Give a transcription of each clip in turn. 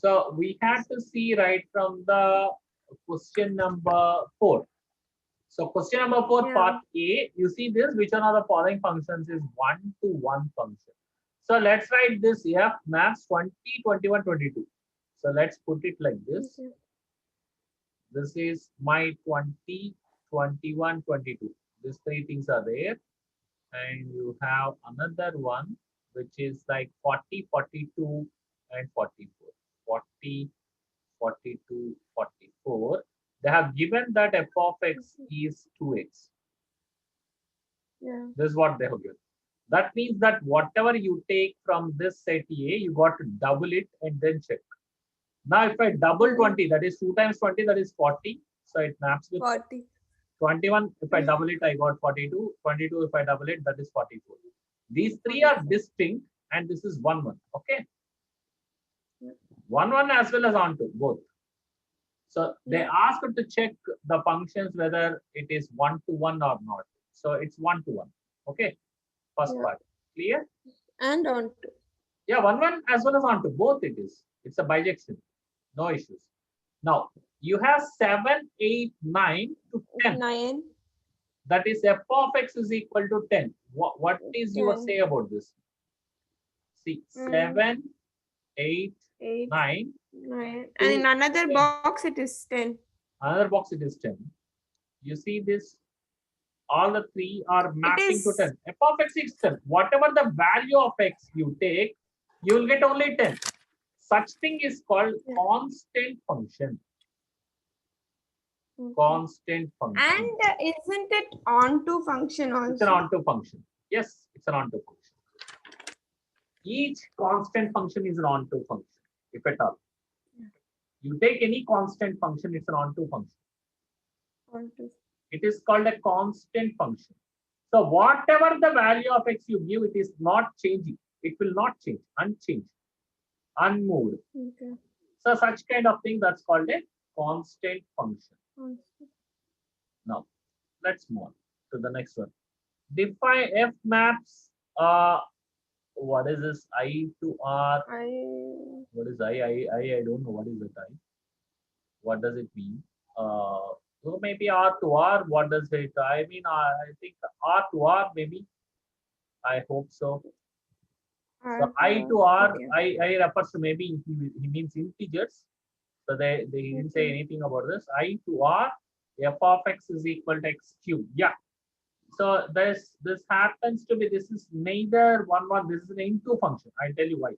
So we have to see right from the question number 4. So question number 4, Yeah. part A, you see this, which one of the following functions is one-to-one function? So let's write this F maps 20, 21, 22. So let's put it like this. Okay. This is my 20, 21, 22. These three things are there. And you have another one, which is like 40, 42, and 44. 40, 42, 44. They have given that f of x is 2x. Yeah. This is what they have given. That means that whatever you take from this set A, you got to double it and then check. Now, if I double 20, that is 2 times 20, that is 40. So it maps with 40. 21. If I double it, I got 42. 22, if I double it, that is 44. These three are distinct, and this is 1, 1. Okay. 1, 1 as well as onto both. So they asked to check the functions whether it is 1-to-1 or not. So it's 1-to-1. Okay. First part. Clear? And on to. Yeah, 1, 1 as well as onto both it is. It's a bijection. No issues. Now you have 7, 8, 9 to 10. 9. That is f of x is equal to 10. What is your 10. say about this? See, 7, 8, 8, 9. 9. And in another 10. box, it is 10. Another box it is 10. You see this? All the three are mapping to 10. F of x is 10. Whatever the value of x you take, you will get only 10. Such thing is called constant function. Constant function. And isn't it onto function also? It's an onto function. Yes, it's an onto function. Each constant function is an onto function, if at all. You take any constant function, it's an onto function. Onto. It is called a constant function. So whatever the value of x you give, it is not changing. It will not change, unchanged, unmoved. Okay. So such kind of thing, that's called a constant function. Now, let's move on to the next one. Define f maps. What is this? I to R. What is I don't know what is it. I. What does it mean? So maybe R to R. What does it? I mean, I think R to R maybe. I hope so. So I to R. I refers to maybe he means integers. So they didn't say anything about this. I to R. F of x is equal to x cube. Yeah. So this happens to be, this is neither 1, 1, this is an into function. I'll tell you why.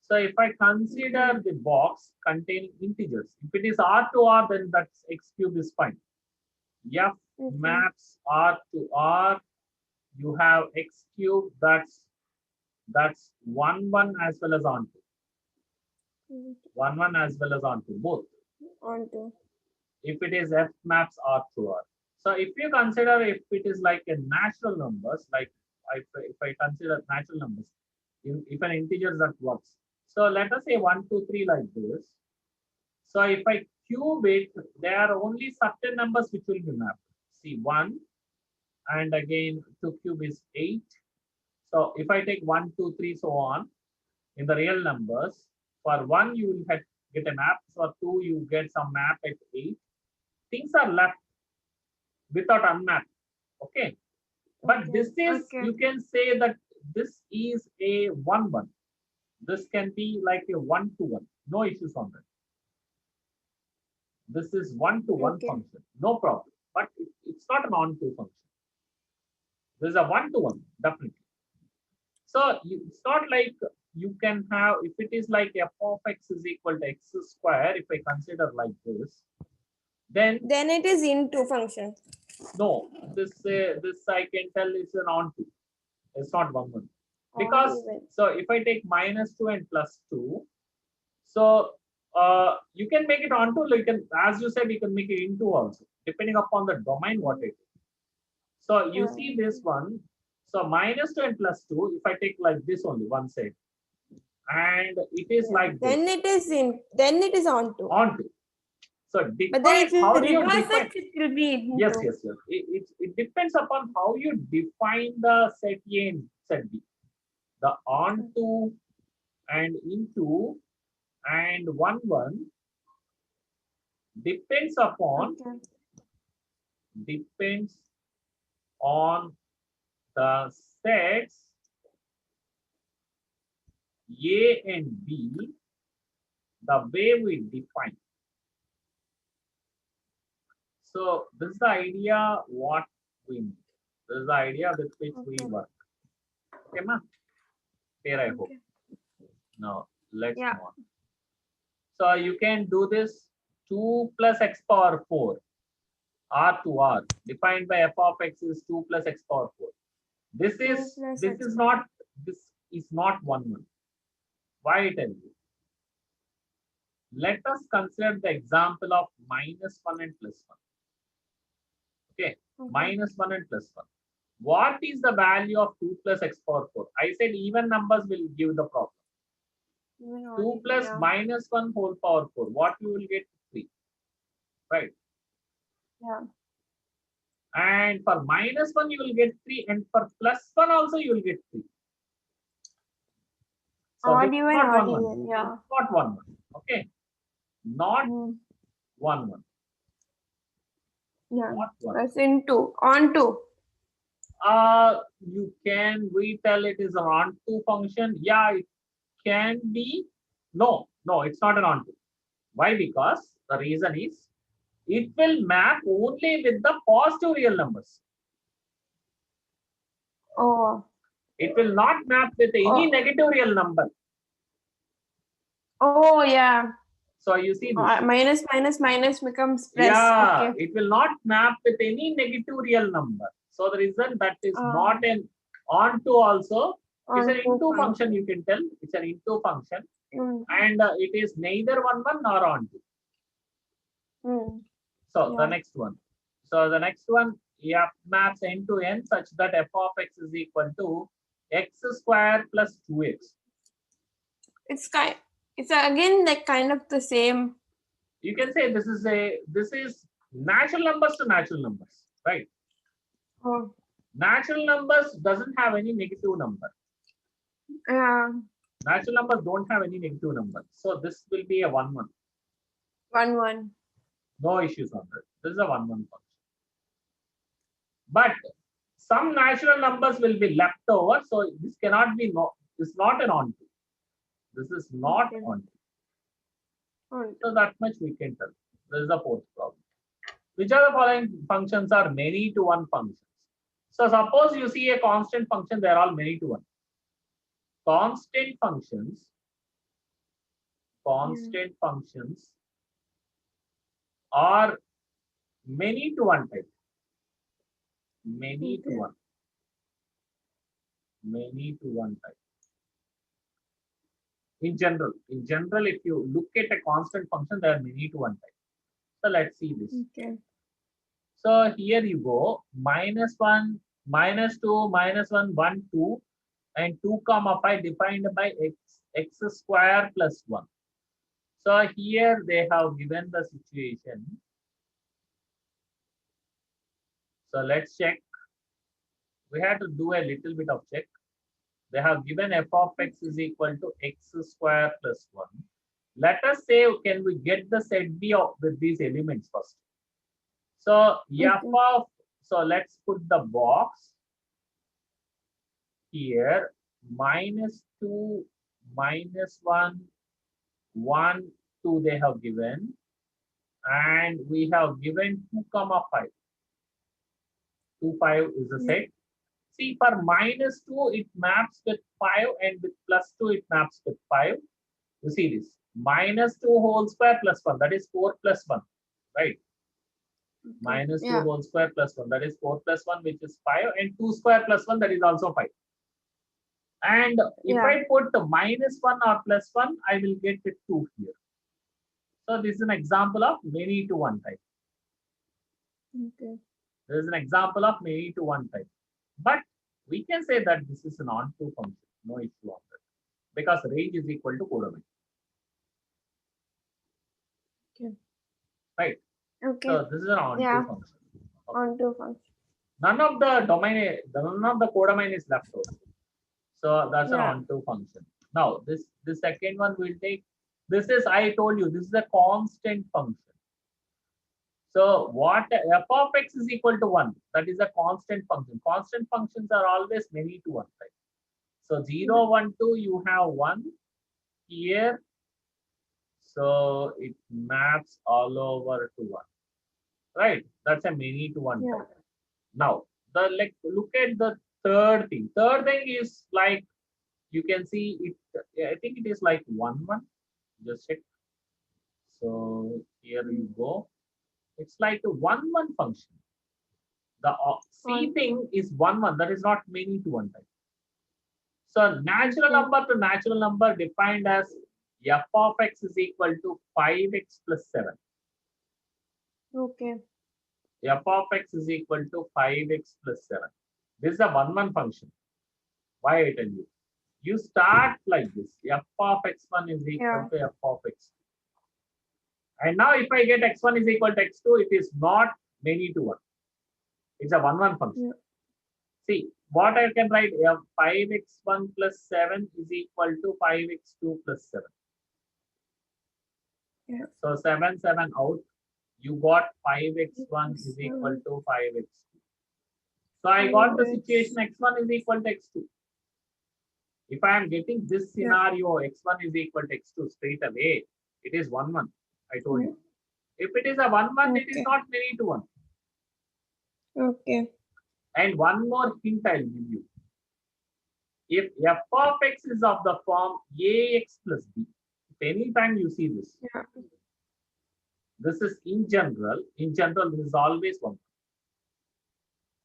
So if I consider the box containing integers, if it is R to R, then that's x cube is fine. F maps R to R, you have x cube, that's 1, 1 as well as onto. 1, 1 as well as onto, both. Onto. If it is F maps R to R. So if you consider if it is like a natural numbers, like if I consider natural numbers, if an integer that works. So let us say 1, 2, 3 like this. So if I cube it, there are only certain numbers which will be mapped. See 1, and again 2 cube is 8. So if I take 1, 2, 3, so on, in the real numbers, for 1 you will get a map, for 2 you get some map at 8. Things are left without unmapped. Okay. But this is, you can say that this is a 1, 1. This can be like a 1 to 1. No issues on that. This is 1 to 1 function. No problem. But it's not an on-to function. This is a 1 to 1, definitely. So it's not like you can have, if it is like f of x is equal to x square, if I consider like this, then it is into function. No, this I can tell is an onto. It's not 1, 1. Because so if I take -2 and +2, so you can make it onto, like as you said, you can make it into also, depending upon the domain what it is. So you see this one. So -2 and +2, if I take like this only one side, and it is like this. Then it is onto. Onto. So but then if you reverse define, it will be into. Yes. It depends upon how you define the set A and set B. The onto and into and 1 1 depends upon depends on the sets A and B, the way we define. So this is the idea what we need. This is the idea with which we work. Okay, ma? Here I hope. Now let's move on. So you can do this 2 plus x power 4 r to r defined by f of x is 2 plus x power 4. This is not 1 1. Why I tell you? Let us consider the example of minus 1 and plus 1. Okay, minus 1 and plus 1. What is the value of 2 plus x power 4? I said even numbers will give the problem. 2 plus minus 1 whole power 4. What you will get? 3. Right? Yeah. And for minus 1 you will get 3, and for plus 1 also you will get 3. So Odd this is even, not odd 1 1. even, yeah. Not 1 1. Okay. Not 1 1. Yeah. Not 1. That's into on to. You can retell it is an onto function. Yeah, it can be. No, it's not an onto. Why? Because the reason is it will map only with the positive real numbers. Oh. It will not map with any negative real number. Oh yeah. So you see this. Minus becomes plus. Yeah, Okay. it will not map with any negative real number. So the reason that is not an onto also. It's an into function, you can tell. It's an into function. And it is neither 1 1 nor onto. So the next one. So the next one, f maps n to n such that f of x is equal to x square plus 2x. It's again like kind of the same. You can say this is natural numbers to natural numbers, right? Oh. Natural numbers doesn't have any negative number. Yeah. Natural numbers don't have any negative number. So this will be a 1 1. 1 1. No issues on that. This is a 1 1 function. But some natural numbers will be left over. So this cannot be this is not an onto. This is not onto. So that much we can tell. This is the fourth problem. Which are the following functions are many to one functions? So suppose you see a constant function, they are all many to one. Constant functions are many to one type. Many to one. Many to one type. In general, if you look at a constant function, there are many to one type. So let's see this. Okay. So here you go, -1, -2, -1, 1, 2, and 2, 5 defined by x square plus 1. So here they have given the situation. So let's check. We have to do a little bit of check. They have given f of x is equal to x square plus 1. Let us say, can we get the set B with these elements first? So so let's put the box here, -2, -1, 1, 2 they have given, and we have given 2, 5. 2, 5 is a set. See, for -2 it maps with 5, and with +2 it maps with 5. You see this, -2 whole square plus 1, that is 4 plus 1, right? -2 whole square plus 1, that is 4 plus 1, which is 5, and 2 square plus 1, that is also 5. And if I put -1 or +1, I will get it 2 here. So this is an example of many to one type. Okay. This is an example of many to one type. But we can say that this is an onto function. No issue on that. Because range is equal to codomain. Okay. Right. Okay. So this is an onto function. Okay. Onto function. None of the codomain is left over. So that's an onto function. Now this second one will take This is, I told you, this is a constant function. So what f of x is equal to 1, that is a constant function. Constant functions are always many to one, right? So 0, 1, 2, you have 1 here. So it maps all over to 1, right? That's a many to one type. Now, look at the third thing. Third thing is like, you can see it, I think it is like 1, 1. Just check. So here you go. It's like a 1, 1 function. The C thing is 1, 1. That is not many to one type. So natural number to natural number defined as f of x is equal to 5x plus 7. Okay. F of x is equal to 5x plus 7. This is a 1, 1 function. Why I tell you? You start like this. F of x1 is equal to f of x2. And now if I get x1 is equal to x2, it is not many to one. It's a 1, 1 function. See, what I can write, f 5x1 plus 7 is equal to 5x2 plus 7. So 7, 7 out. You got 5x1 is equal to 5x2. So I got the situation x1 is equal to x2. If I am getting this scenario, x1 is equal to x2 straight away, it is 1, 1. I told you. If it is a 1, 1, it is not many to one. Okay. And one more hint I'll give you. If f of x is of the form ax plus b, if any time you see this, this is in general, this is always 1.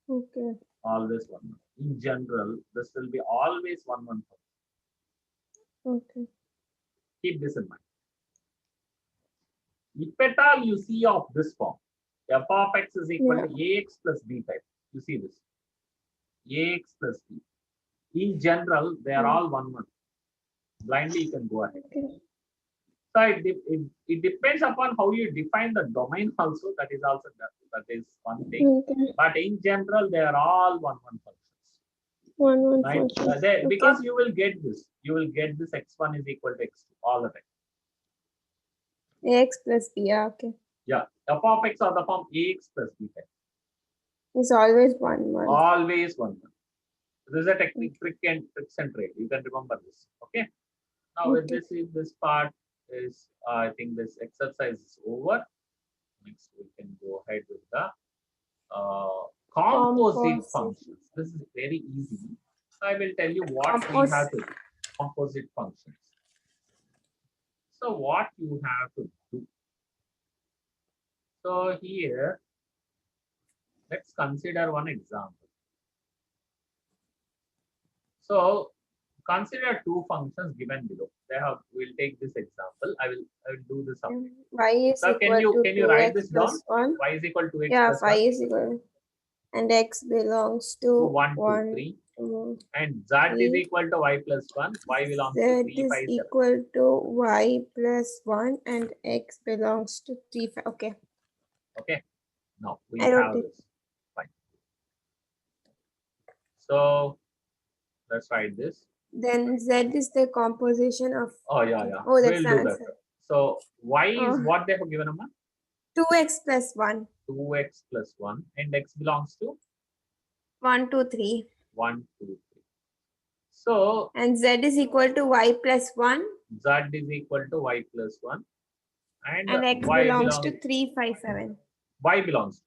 Okay. Always 1. In general, this will be always 1, 1. Okay. Keep this in mind. If at all you see of this form, f of x is equal to ax plus b type. You see this. Ax plus b. In general, they are all 1, 1. Blindly, you can go ahead. Okay. So it depends upon how you define the domain also. That is also that is one thing. Okay. But in general, they are all 1, 1 functions. 1, 1 right? function. Because you will get this. You will get this x1 is equal to x2 all the time. Ax plus b, okay. Yeah, f of x or the form ax plus b type. It's always 1, 1. Always 1, 1. This is a technique, trick and trade. You can remember this. Okay. Now with this part is, I think this exercise is over. Next we can go ahead with the composite functions. This is very easy. I will tell you what we have to do. Composite functions. So what you have to do. So here, let's consider one example. So consider two functions given below. We'll take this example. I will do this up. Y is So equal can you write this down? 1. Y is equal to x plus 1. Y is equal. And x belongs to 1, 2, 3. 2, and z is equal to y plus 1. Y belongs to 3, 5, 7. Z is equal to y plus 1 and x belongs to 3, 5. Okay. Okay. Now we have this. Fine. So let's write this. Then Z is the composition of. Oh, yeah. Oh, that's we'll do that. So y is what they have given a 2x plus 1. 2x plus 1. And x belongs to 1, 2, 3. 1, 2, 3. So. And Z is equal to y plus 1. Z is equal to y plus 1. And x belongs to 3, 5, 7. Y belongs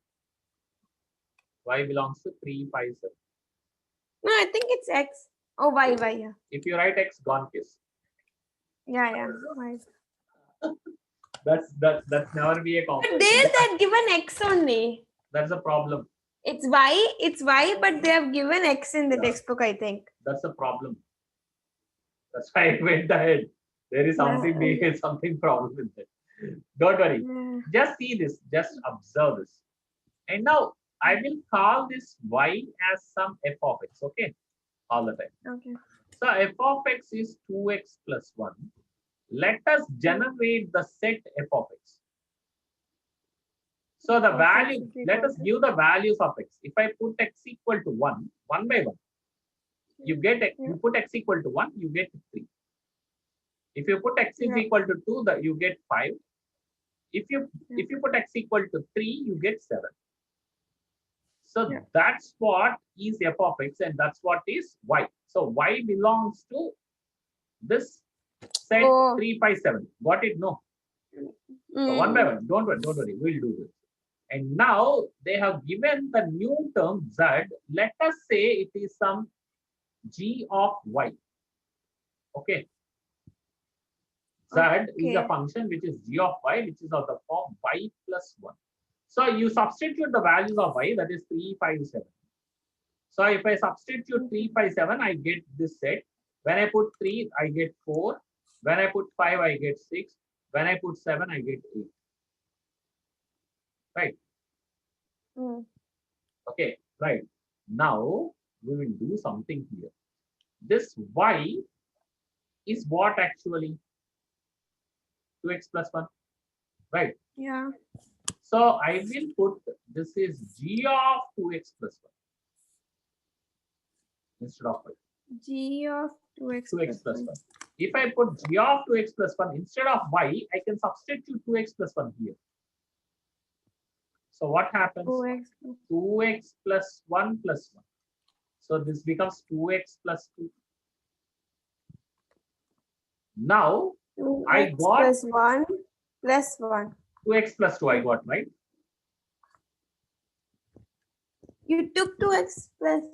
to 3, 5, 7. No, I think it's x. Oh, y, yeah. If you write x, gone case. Yeah. Y. That's never be a composite. But they're given x only. That's a problem. It's y, but they have given x in the textbook, I think. That's a problem. That's why I went ahead. There is something problem with it. Don't worry. Just see this. Just observe this. And now I will call this y as some f of x. Okay. All the time. Okay. So f of x is 2x plus 1. Let us generate the set f of x. So the value, let us give the values of x. If I put x equal to 1 by 1, you get x, you put x equal to 1, you get 3. If you put x is Yeah. equal to 2, that you get 5. If you put x equal to 3, you get 7. So Yeah. that's what is f of x, and that's what is y. So y belongs to this set Oh. 3, 5, 7. Got it? No. So one by one. Don't worry. We'll do this. And now they have given the new term z. Let us say it is some g of y. Okay. Z is a function which is g of y, which is of the form y plus 1. So you substitute the values of y, that is 3, 5, 7. So if I substitute 3, 5, 7, I get this set. When I put 3, I get 4. When I put 5, I get 6. When I put 7, I get 8. Right? Okay, right. Now we will do something here. This y is what actually? 2x plus 1. Right? Yeah. So I will put this is g of 2x plus 1 instead of y. G of 2x, 2x plus 1. If I put g of 2x plus 1 instead of y, I can substitute 2x plus 1 here. So what happens? 2x plus 1 plus 1. So this becomes 2x plus 2. Now I got plus 1 plus 1. 2x plus 2 I got, right? You took 2x plus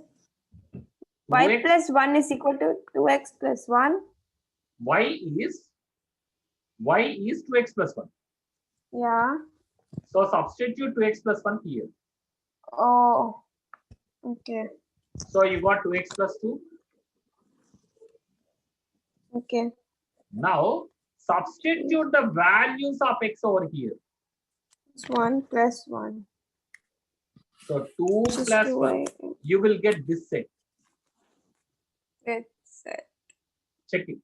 y plus 1 is equal to 2x plus 1. Y is 2x plus 1. Yeah. So substitute 2x plus 1 here. Oh, okay. So you got 2x plus 2. Okay. Now substitute the values of x over here. It's 1 plus 1. So 2 plus 1. You will get this set. It's set. Check it.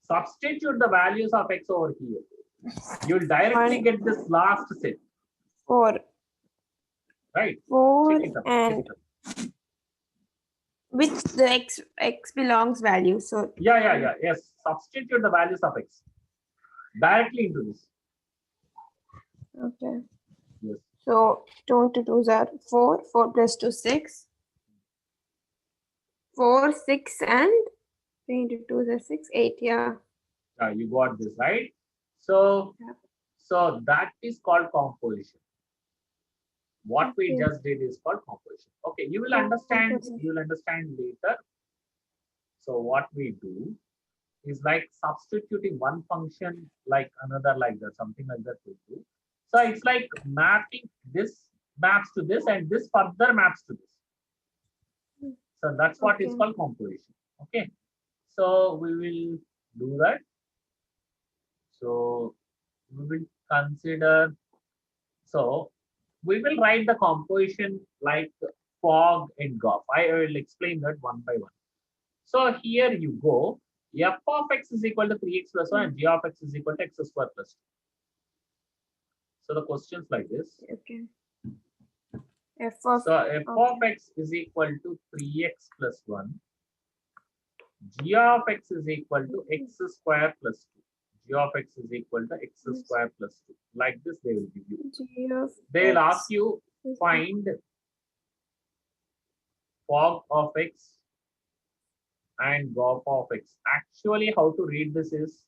Substitute the values of x over here. You will directly get this last set. 4. Right? 4 and which the x belongs value. So yeah. Yes. Substitute the values of x directly into this. Okay. Yes. So 2 into 2s are 4. 4 plus 2 6. 4, 6 and 3 into 2 is 6, 8. Yeah. You got this, right? So, Yeah. so that is called composition. What we just did is called composition. Okay, you will understand. You will understand later. So what we do is like substituting one function like another, like that, something like that we do. So it's like mapping this maps to this and this further maps to this. So that's what is called composition. Okay. So we will do that. So we will consider, so we will write the composition like fog and GOF. I will explain that one by one. So here you go, f of x is equal to 3x plus 1 and g of x is equal to x square plus 2. So the questions like this. Okay. F of x is equal to 3x plus 1. G of x is equal to x square plus 2. G of x is equal to x square plus 2. Like this they will give you. They will ask you find fog of x and GOF of x. Actually, how to read this is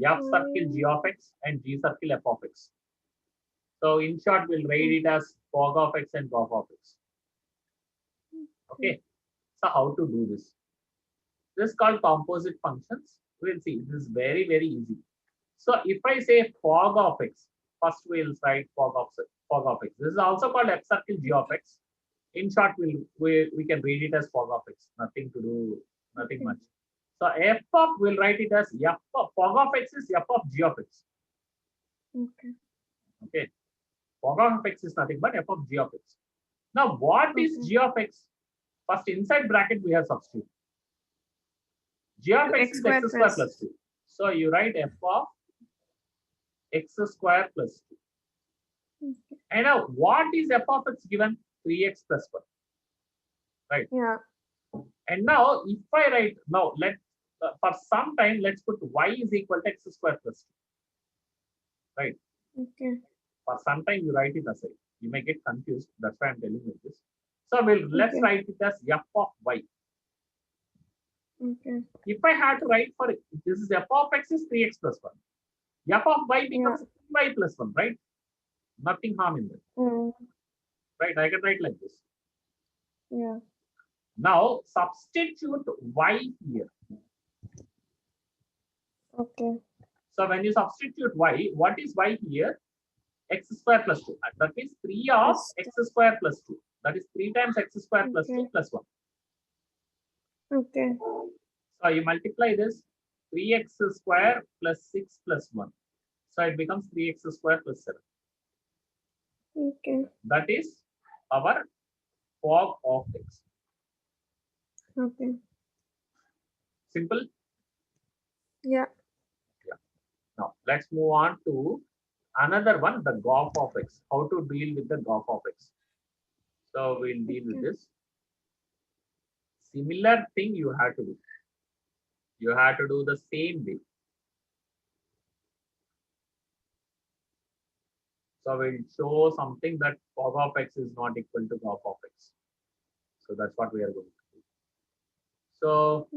f circle g of x and g circle f of x. So in short, we'll write it as fog of x and GOF of x. Okay. So how to do this? This is called composite functions. We'll see. This is very easy. So if I say fog of x, first we'll write fog of x. This is also called f circle g of x. In short, we can read it as fog of x. Nothing to do, nothing much. So f of, we'll write it as f of fog of x is f of g of x. Okay. Fog of x is nothing but f of g of x. Now what is g of x? First inside bracket we have substitute. G of x is x square plus 2. So you write f of x square plus 2. And now what is f of x given? 3x plus 1. Right? Yeah. And now if I write, now let For some time, let's put y is equal to x square plus 2. Right? Okay. For some time, you write it aside. You may get confused. That's why I'm telling you this. So let's Okay. write it as f of y. Okay. If I had to write for it, this is f of x is 3x plus 1. F of y becomes 3y plus 1, right? Nothing harm in that. Right? I can write like this. Yeah. Now substitute y here. Okay. So when you substitute y, what is y here? X square plus 2. That is 3 of x square plus 2. That is 3 times x square plus 2 plus 1. Okay. So you multiply this 3x square plus 6 plus 1. So it becomes 3x square plus 7. Okay. That is our fog of x. Okay. Simple? Yeah. Now let's move on to another one, the golf of x. How to deal with the golf of x. So we'll deal with this. Similar thing you have to do. You have to do the same way. So we'll show something that fog of x is not equal to golf of x. So that's what we are going to do. So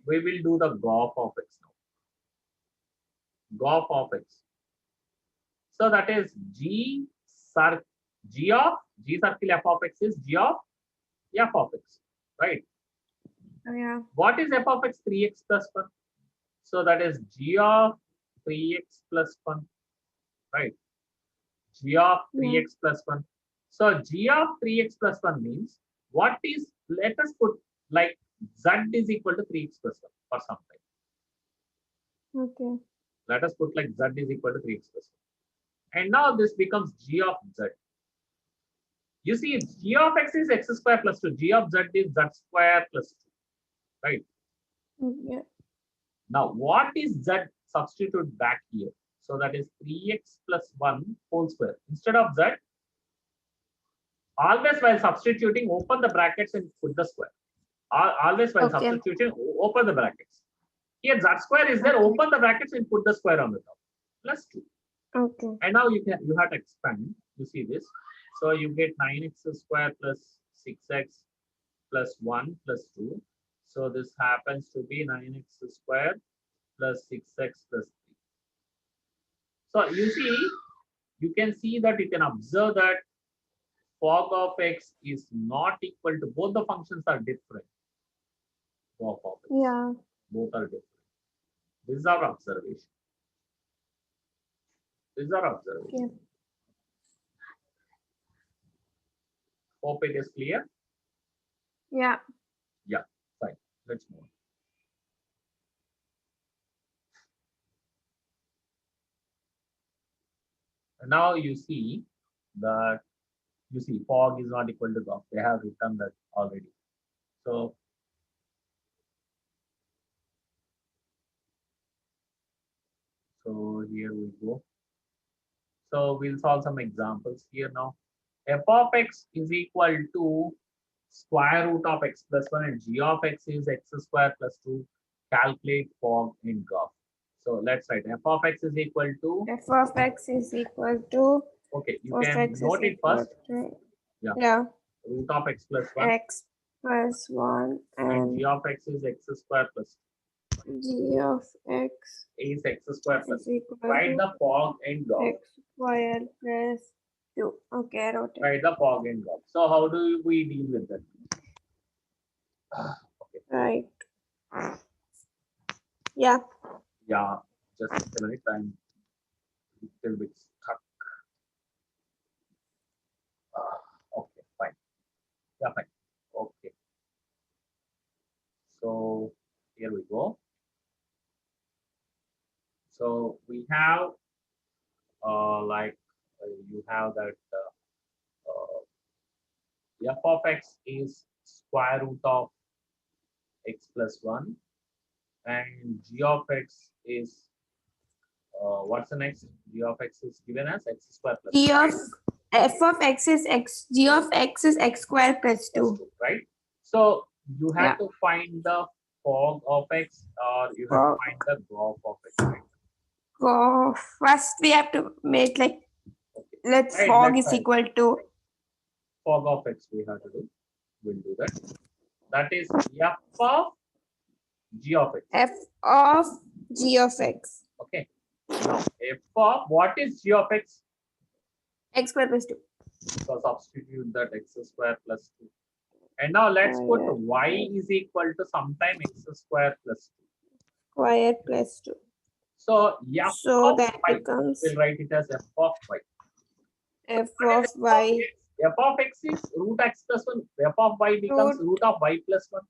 we will do the golf of x now. Golf of x. So that is g circle f of x is g of f of x, right? Yeah. What is f of x? 3x plus 1. So that is g of 3x plus 1, right? G of 3x plus 1. So g of 3x plus 1 means what is, let us put like z is equal to 3x plus 1 for some time. Okay. Let us put like z is equal to 3x plus 1. And now this becomes g of z. You see, g of x is x square plus 2. G of z is z square plus 2. Right? Yeah. Now, what is z? Substitute back here. So that is 3x plus 1 whole square. Instead of z, always while substituting, open the brackets and put the square. Always while substituting, open the brackets. Here z square is there, open the brackets and put the square on the top. Plus 2. Okay. And now you have to expand. You see this. So you get 9x square plus 6x plus 1 plus 2. So this happens to be 9x square plus 6x plus 3. So you can see that you can observe that fog of x is not equal to, both the functions are different. Fog of x. Yeah. Both are different. This is our observation. This is our observation. Yeah. Hope it is clear. Yeah. Yeah, fine. Let's move on. And now you see that fog is not equal to golf. They have written that already. So here we go. So we'll solve some examples here now. F of x is equal to square root of x plus 1 and g of x is x square plus 2. Calculate fog in golf. So let's write f of x is equal to. F of x is equal to. Okay, you can note it first. Yeah. Root of x plus 1. X plus 1 and g of x is x square plus 2. G of x is x square plus 2. equal Write the fog in golf. X square plus 2. Okay, I wrote it. Write the fog in golf. So how do we deal with that? Okay. Right. Yeah. Yeah, just a minute. I'm a little bit stuck. Okay, fine. Yeah, fine. Okay. So here we go. So we have you have that f of x is square root of x plus 1 and g of x is what's the next? G of x is given as x square plus 2. F of x is x, g of x is x square plus 2. Right? So you have to find the fog of x, or you have to find the graph of x, right? Go first. We have to make like Okay. let's Right, fog let's is try. equal to Fog of x we have to do. We'll do that. That is f of g of x. f of g of x. Okay. Now f of what is g of x? X square plus 2. So substitute that x square plus 2. And now let's put y is equal to sometime x square plus 2. Square plus 2. So f So of that y, becomes we'll write it as f of y. f of y. F of x is root x plus 1. F of y becomes root of y plus 1.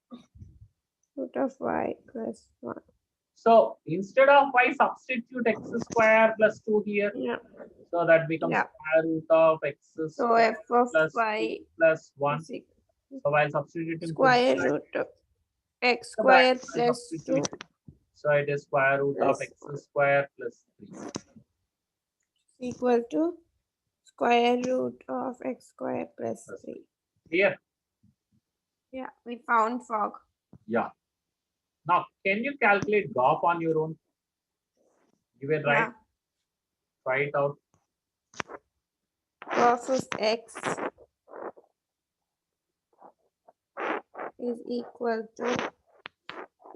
Root of y plus 1. So instead of y, substitute x square plus 2 here. Yeah. So that becomes square root of x So square f of plus y 2 plus 1. is equal So while substituting square root of x square plus 2 so it is square root of x square plus 3 equal to square root of x square plus 3. Here. Yeah, we found fog. Yeah. Now, can you calculate GOP on your own? Give it right. Yeah. Try it out. GOP of x is equal to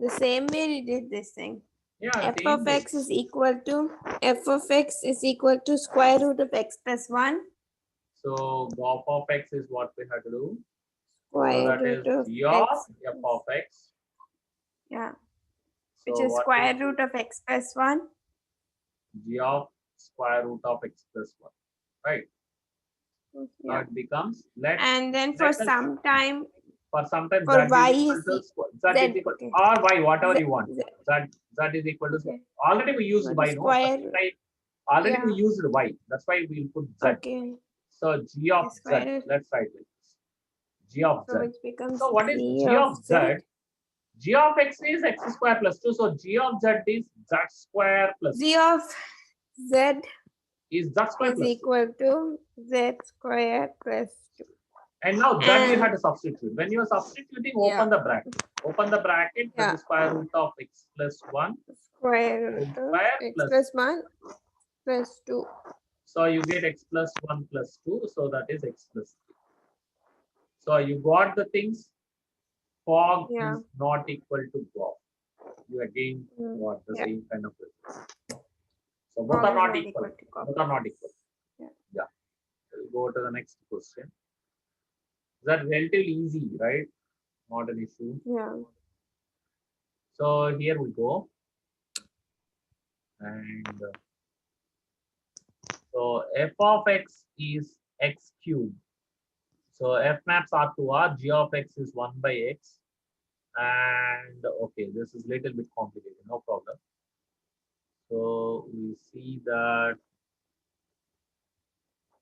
the same way we did this thing. Yeah. f of x is equal to square root of x plus 1. So GOP of x is what we have to do. Square so that root is of g of f of x. Yeah. So Which is square root of x plus 1. G of square root of x plus 1. Right. Yeah. Now it becomes and then for some time for sometimes for z y is equal to z is equal okay. or y, whatever you want. Z Z is equal to okay. already we used y, no? Already we used y. That's why we'll put z. Okay. So g of z. Let's write it. G of z. Which becomes So what is g of z? G of x is x square plus 2. So g of z is z square plus 2. G of z is z square is plus equal to z square plus 2. And now z you have to substitute. When you are substituting, open the bracket. Open the bracket. That is square root of x plus 1. Square root of x plus 1 plus 2. So you get x plus 1 plus 2. So that is x plus 3. So you got the things. Fog is not equal to GOP. You again got the same kind of result. So both are not equal. Both are not equal. Yeah. We'll go to the next question. That's relatively easy, right? Not an issue. Yeah. So here we go. And so f of x is x cubed. So f maps R to R, g of x is 1 by x. And okay, this is a little bit complicated, no problem. So we see that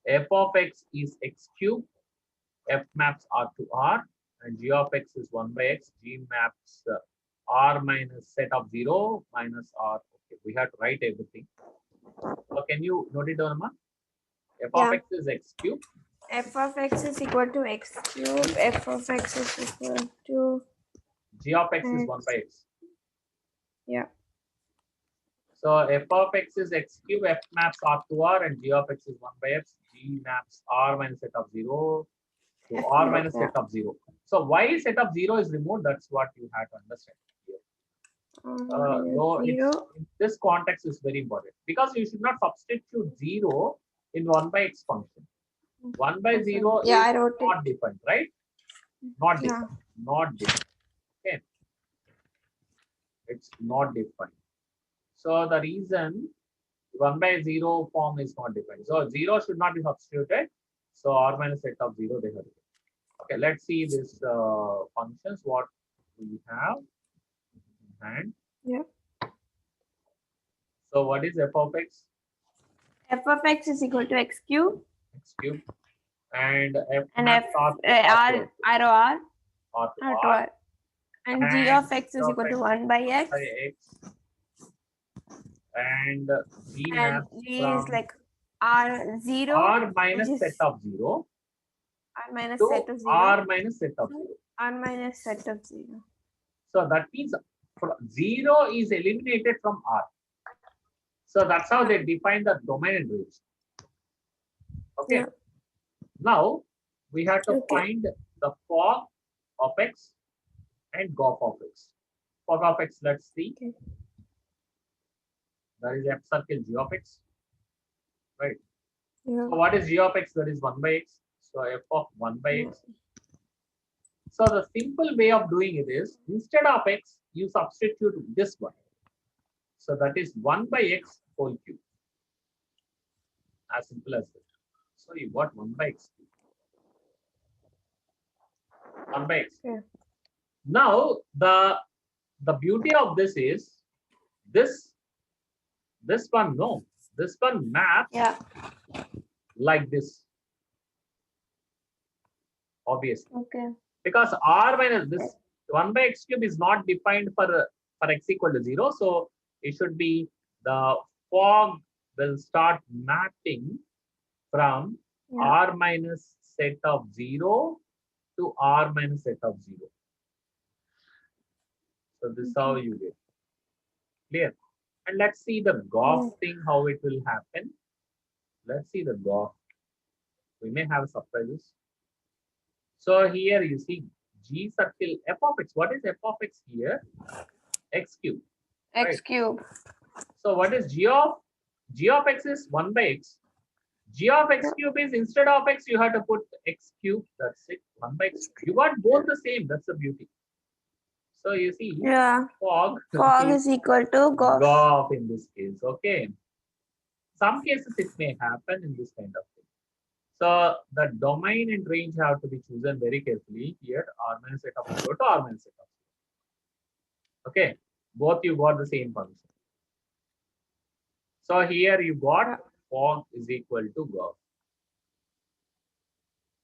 f of x is x cubed, f maps R to R, and g of x is 1 by x, g maps R minus set of 0 minus R. Okay, we have to write everything. So can you note it down, ma? F of x is x cubed. F of x is equal to x cube. F of x is equal to g of x is 1 by x. Yeah. So f of x is x cube, f maps R to R, and g of x is 1 by x. G maps R minus set of 0 to R minus set of 0. So why set of 0 is removed? That's what you have to understand here. In this context is very important because you should not substitute 0 in 1 by x function. 1 by 0 is not defined, right? Not defined. Not defined. Okay. It's not defined. So the reason 1 by 0 form is not defined. So 0 should not be substituted. So R minus set of 0 they have. Okay, let's see this functions what we have in hand. Yeah. So what is f of x? F of x is equal to x cube. X cube. And f R to R. And g of x is equal to 1 by x. And g is like R0. R minus set of 0. R minus set of 0. R minus set of 0. R minus set of 0. So that means 0 is eliminated from R. So that's how they define the domain and range. Okay. Yeah. Now we have to Okay. find the fog of X and GOF of X. Fog of X, let's see. Okay. There is F circle G of X. Right. Yeah. So what is G of X? That is 1 by X. So F of 1 by Yeah. X. So the simple way of doing it is, instead of X, you substitute this one. So that is 1 by X whole cube. As simple as that. So you got 1 by X cube. 1 by X. Yeah. Now the beauty of this is this one, no, this one maps Yeah. like this, obviously, Okay. because R minus this 1 by X cube is not defined for X equal to 0. So it should be the fog will start mapping from Yeah. R minus set of 0 to R minus set of 0. So this is how you get. Clear? And let's see the GOF thing, how it will happen. Let's see the GOF. We may have surprises. So here you see G circle F of X. What is F of X here? X cube. X Right. cube. So what is G of X is 1 by X. G of X cube is, instead of X, you have to put X cube. That's it. 1 by X. You got both the same. That's the beauty. So you see, Yeah. fog Is equal to GOF. GOF in this case. Okay. Some cases it may happen in this kind of thing. So the domain and range have to be chosen very carefully here. R minus set of 0 to R minus set of 0. Okay. Both you got the same function. So here you got fog is equal to GOF.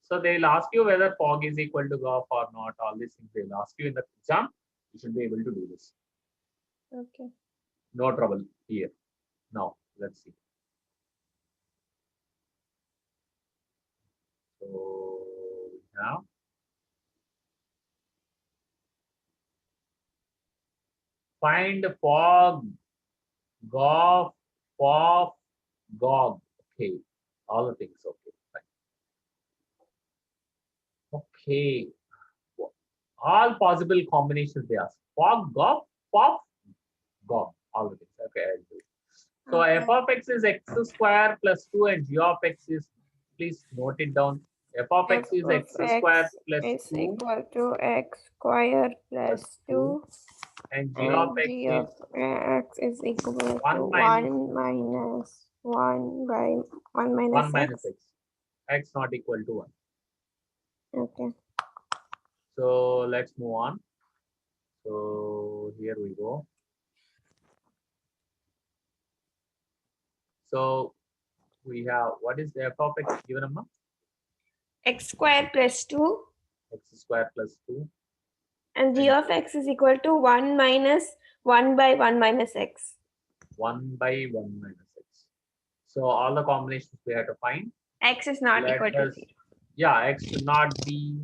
So they'll ask you whether fog is equal to GOF or not. All these things they'll ask you in the exam. You should be able to do this. Okay. No trouble here. Now let's see. So now find fog, GOF, FOF, GOG. Okay, all the things. Okay, fine. Okay, all possible combinations they ask. Fog, GOF, FOF, GOG. All the things. Okay, I'll do it. So F of X is X square plus 2 and G of X is, please note it down. F of X is X square plus is 2 equal to X square plus 2. and G of X G is of X is equal to 1 1 minus 1 by 1 minus 1 minus X. X. X not equal to 1. Okay. So let's move on. So here we go. So we have, what is the F of X given, Amma? X square plus 2. X square plus 2. And G of X is equal to 1 minus 1 by 1 minus X. 1 by 1 minus X. So all the combinations we have to find. X is not equal to 0. Yeah, X should not be,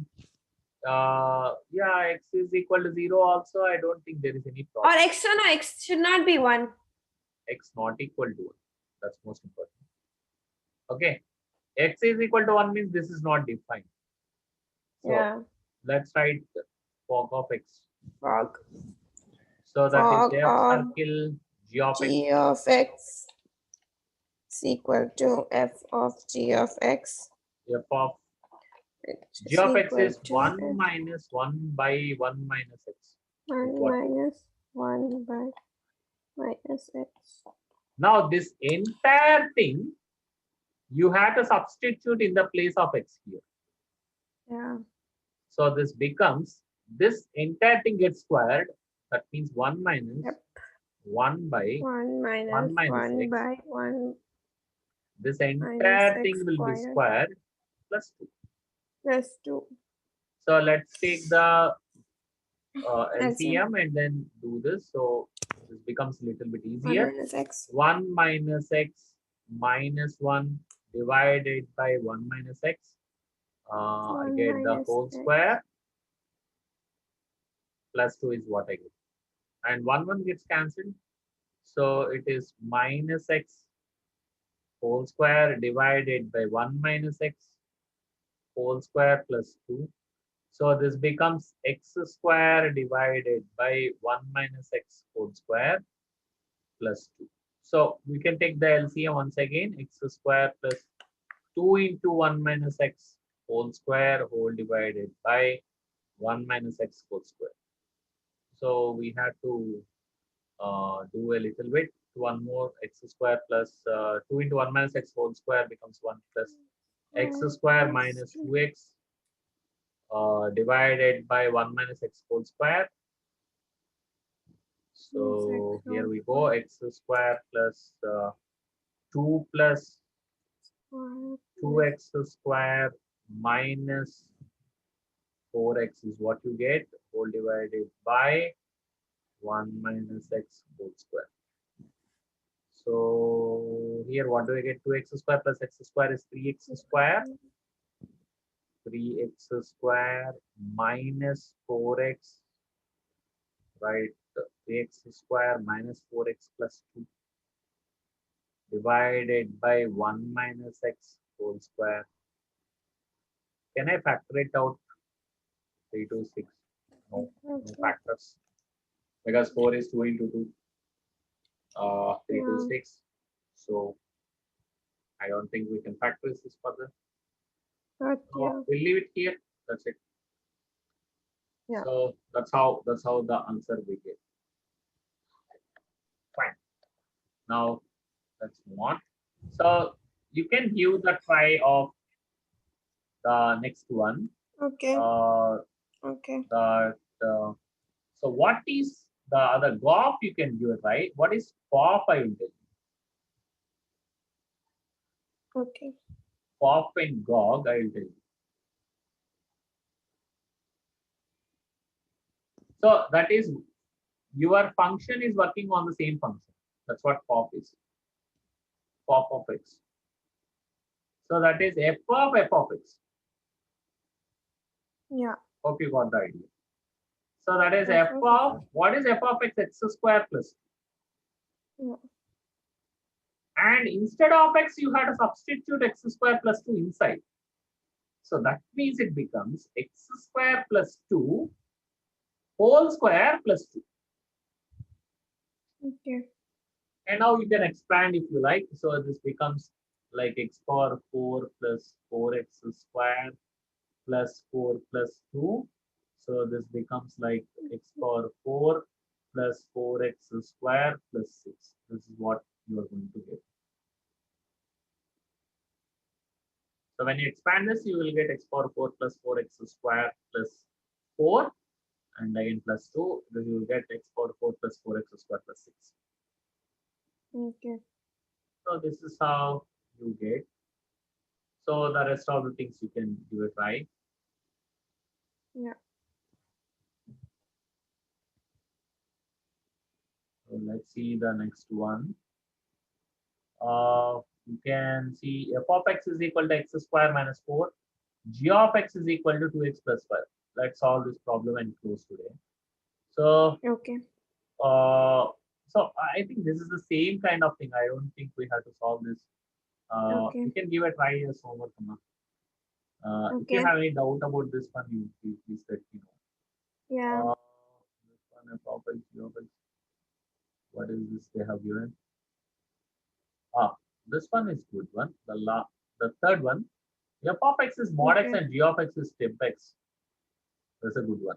yeah, X is equal to 0 also. I don't think there is any problem. Or X, no, X should not be 1. X not equal to 1. That's most important. Okay. X is equal to 1 means this is not defined. So Yeah. let's write fog of X. Fog. So that Fog is F of circle G of X. G of X is equal to F of G of X. F of G of X is 1 minus 1 by 1 minus X. 1 minus 1 by minus X. Now this entire thing you have to substitute in the place of X here. Yeah. So this becomes, this entire thing gets squared. That means 1 minus 1 by 1 minus 1 X. by 1. This entire thing will be squared plus 2. Plus 2. So let's take the LCM and then do this. So this becomes a little bit easier. 1 minus X minus 1 divided by 1 minus X. I get the whole square plus 2 is what I get. And 1 gets cancelled. So it is minus x whole square divided by 1 minus x whole square plus 2. So this becomes x square divided by 1 minus x whole square plus 2. So we can take the LCM once again, x square plus 2 into 1 minus x whole square whole divided by 1 minus x whole square. So we have to do a little bit. One more, x square plus 2 into 1 minus x whole square becomes 1 plus x square minus 2x divided by 1 minus x whole square. So here we go, x square plus 2 plus 2x square minus 4x is what you get, whole divided by 1 minus x whole square. So here what do I get? 2x square plus x square is 3x square. 3x square minus 4x, right? 3x square minus 4x plus 2 divided by 1 minus x whole square. Can I factor it out? 3 to 6. No, no factors. Because 4 is 2 into 2. 3 to 6. So I don't think we can factor this further. So we'll leave it here. That's it. Yeah. So that's how the answer we get. Fine. Now let's move on. So you can give the try of the next one. Okay. Okay. So what is the other GOP you can give it, right? What is POP I will tell you. Okay. POP and GOG I will tell you. So that is your function is working on the same function. That's what POP is. POP of x. So that is f of x. Yeah. Hope you got the idea. So that is f of, what is f of x square plus 2. Yeah. And instead of x, you had to substitute x square plus 2 inside. So that means it becomes x square plus 2 whole square plus 2. Okay. And now you can expand if you like. So this becomes like x power 4 plus 4x square plus 4 plus 2. So this becomes like x power 4 plus 4x square plus 6. This is what you are going to get. So when you expand this, you will get x power 4 plus 4x square plus 4. And again plus 2. Then you will get x power 4 plus 4x square plus 6. Okay. So this is how you get. So the rest of the things you can give a try. Yeah. So let's see the next one. You can see f of x is equal to x square minus 4. G of x is equal to 2x plus 5. Let's solve this problem and close today. So, okay. So I think this is the same kind of thing. I don't think we have to solve this. Okay. You can give a try as homework. If you have any doubt about this one, you please let me know. Yeah. This one, f of x, g of x. What is this they have given? This one is good one. The third one, f of x is mod x and g of x is step x. That's a good one.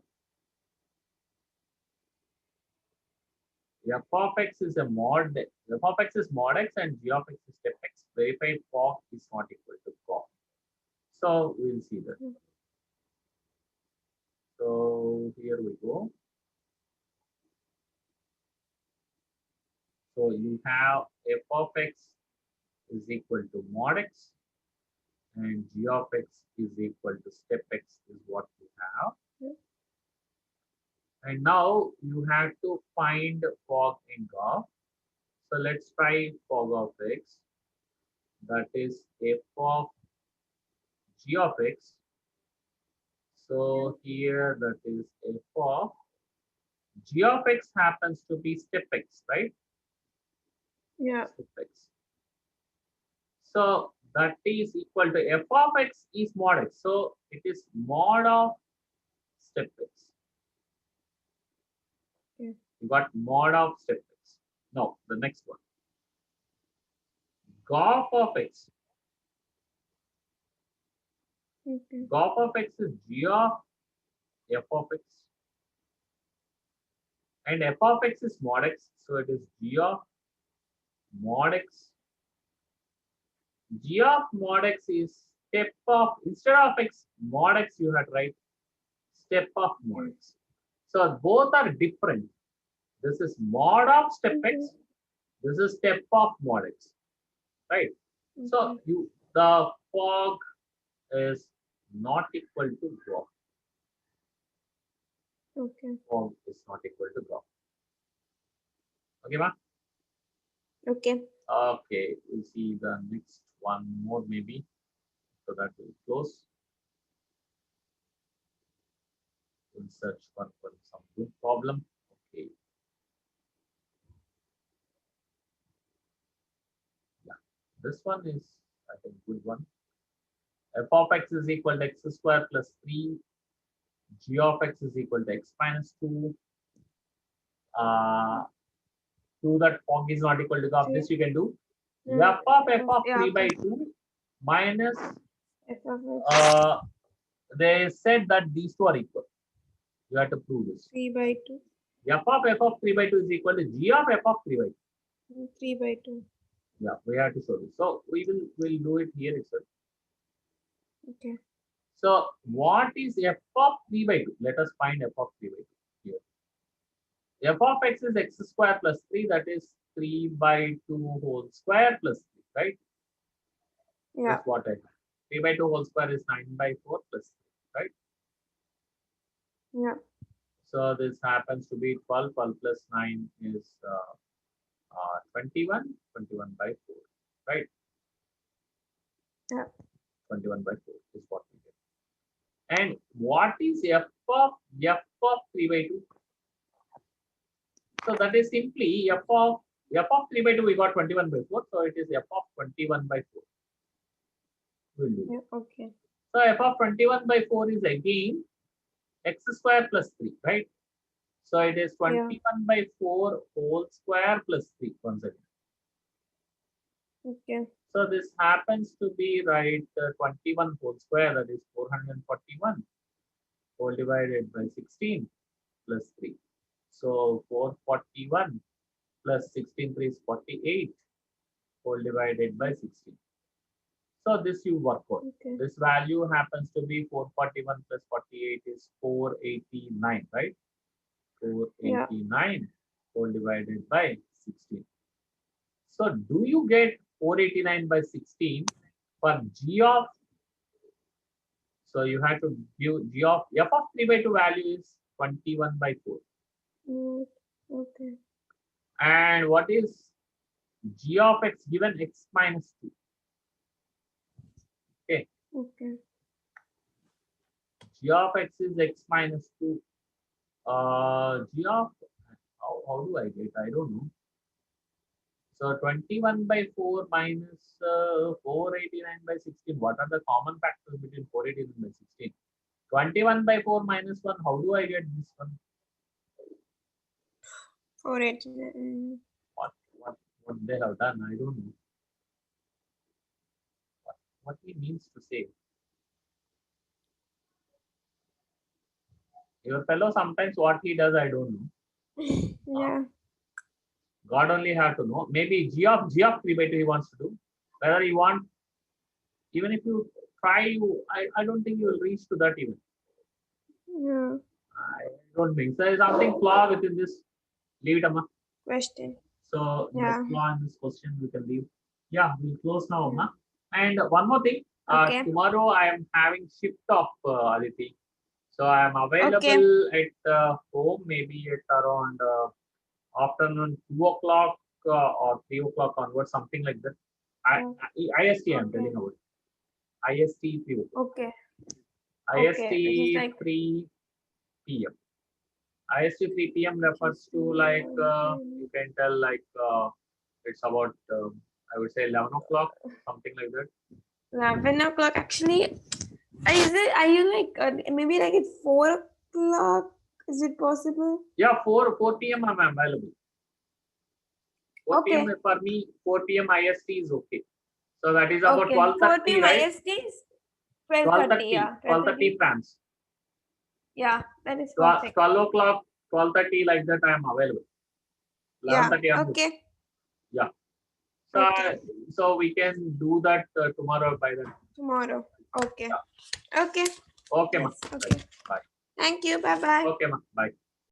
F of x is a mod. F of x is mod x and g of x is step x. Verified POP is not equal to POP. So we'll see that. So here we go. So you have f of x is equal to mod x and g of x is equal to step x is what you have. And now you have to find fog in GOF. So let's try fog of x. That is f of g of x. So here that is f of G of x happens to be step x, right? Yeah. Step x. So that is equal to f of x is mod x. So it is mod of step x. Okay. You got mod of step x. Now the next one. Gof of x. Okay. Gof of x is g of f of x. And f of x is mod x. So it is g of mod x. G of mod x is step of, instead of x mod x, you had write step of mod x. So both are different. This is mod of step x. This is step of mod x. Right? So the fog is not equal to go. Okay. Fog is not equal to go. Okay, ma? Okay. Okay, we'll see the next one more maybe. So that will close. We'll search for some good problem. Okay. Yeah, this one is, I think, good one. F of x is equal to x square plus 3. G of x is equal to x minus 2. To that fog is not equal to go. This you can do. F of 3 by 2 minus, they said that these two are equal. You have to prove this. 3 by 2. F of 3 by 2 is equal to G of f of 3 by 2. 3 by 2. Yeah, we have to show this. So we'll do it here itself. Okay. So what is f of 3 by 2? Let us find f of 3 by 2 here. F of x is x square plus 3, that is 3 by 2 whole square plus 3, right? Yeah. That's what I have. 3 by 2 whole square is 9 by 4 plus 3, right? Yeah. So this happens to be 12. 12 plus 9 is 21. 21 by 4, right? Yeah. 21 by 4 is what we get. And what is f of 3 by 2? So that is simply f of 3 by 2, we got 21 by 4. So it is f of 21 by 4. We'll do. Yeah. Okay. So f of 21 by 4 is again x square plus 3, right? So it is 21 by 4 whole square plus 3 once again. Okay. So this happens to be, right, 21 whole square, that is 441 whole divided by 16 plus 3. So 441 plus 16 3 is 48 whole divided by 16. So this you work out. Okay. This value happens to be 441 plus 48 is 489, right? 489 whole divided by 16. So do you get 489 by 16 for G of, so you have to view G of f of 3 by 2 value is 21 by 4. Okay. And what is G of x given x minus 2? Okay. Okay. G of x is x minus 2. G of, how do I get? I don't know. So 21 by 4 minus 489 by 16. What are the common factors between 489 by 16? 21 by 4 minus 1. How do I get this one? 489. What they have done? I don't know. What he means to say. Your fellow sometimes what he does, I don't know. Yeah. God only have to know. Maybe G of 3 by 2 he wants to do. Whether he want, even if you try, I don't think you will reach to that even. Yeah. I don't think so. There is something flaw within this. Leave it, Amma. Question. So Yeah. the flaw in this question we can leave. Yeah, we'll close now, Amma. And one more thing. Okay. Tomorrow I am having shift of Aditi. So I am available at home maybe at around afternoon 2 o'clock or 3 o'clock onwards, something like that. IST I am telling about. IST 3 o'clock. Okay. IST Okay. This is like 3 p.m. IST 3 p.m. refers to like you can tell like it's about I would say 11 o'clock, something like that. 11 o'clock. Actually, is it? Are you like maybe like it's 4 o'clock? Is it possible? Yeah, 4 p.m. I'm available. 4 p.m. Okay. for me, 4 p.m. IST is okay. So that is about Okay. 4 12:30, p.m. right? IST is 12:30. Yeah. 12:30 France. Yeah, that is 12 perfect. o'clock, 12:30 like that I am available. Yeah. 11:30 I'm good. Okay. Yeah. So, Okay. so we can do that tomorrow by then. Tomorrow. Okay. Yeah. Okay. Okay, ma. Yes. Okay. Bye. Thank you. Bye bye. Okay, ma. Bye.